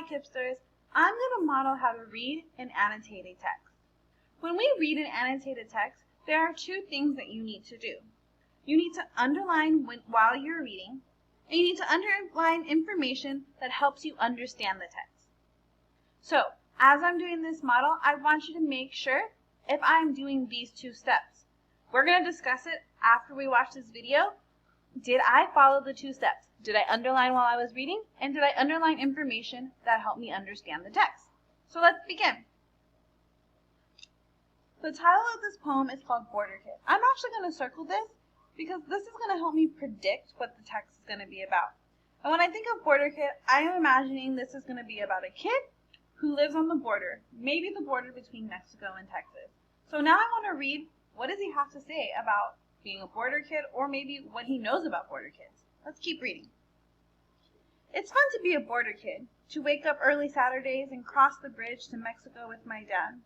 Hi Kipsters, I'm going to model how to read and annotate a text. When we read and annotate a text, there are two things that you need to do. You need to underline while you're reading, and you need to underline information that helps you understand the text. So, as I'm doing this model, I want you to make sure if I'm doing these two steps. We're going to discuss it after we watch this video. Did I follow the two steps? Did I underline while I was reading? And did I underline information that helped me understand the text? So let's begin. The title of this poem is called Border Kid. I'm actually going to circle this because this is going to help me predict what the text is going to be about. And when I think of Border Kid, I am imagining this is going to be about a kid who lives on the border, maybe the border between Mexico and Texas. So now I want to read, what does he have to say about being a border kid, or maybe what he knows about border kids. Let's keep reading. It's fun to be a border kid, to wake up early Saturdays and cross the bridge to Mexico with my dad.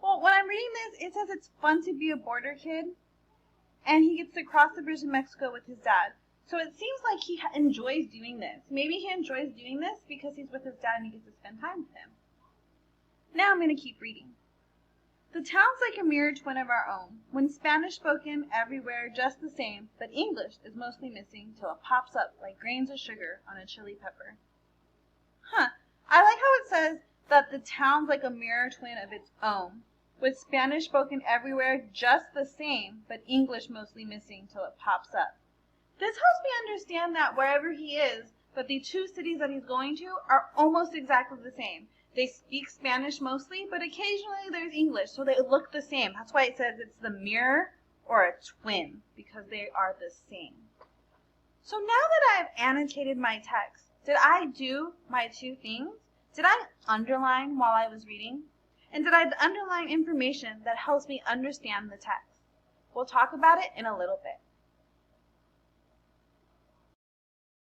Well, when I'm reading this, it says it's fun to be a border kid, and he gets to cross the bridge to Mexico with his dad. So it seems like he enjoys doing this. Maybe he enjoys doing this because he's with his dad and he gets to spend time with him. Now I'm going to keep reading. The town's like a mirror twin of our own, when Spanish spoken everywhere just the same, but English is mostly missing till it pops up like grains of sugar on a chili pepper. I like how it says that the town's like a mirror twin of its own, with Spanish spoken everywhere just the same, but English mostly missing till it pops up. This helps me understand that wherever he is, that the two cities that he's going to are almost exactly the same. They speak Spanish mostly, but occasionally there's English, so they look the same. That's why it says it's the mirror or a twin, because they are the same. So now that I've annotated my text, did I do my two things? Did I underline while I was reading? And did I underline information that helps me understand the text? We'll talk about it in a little bit.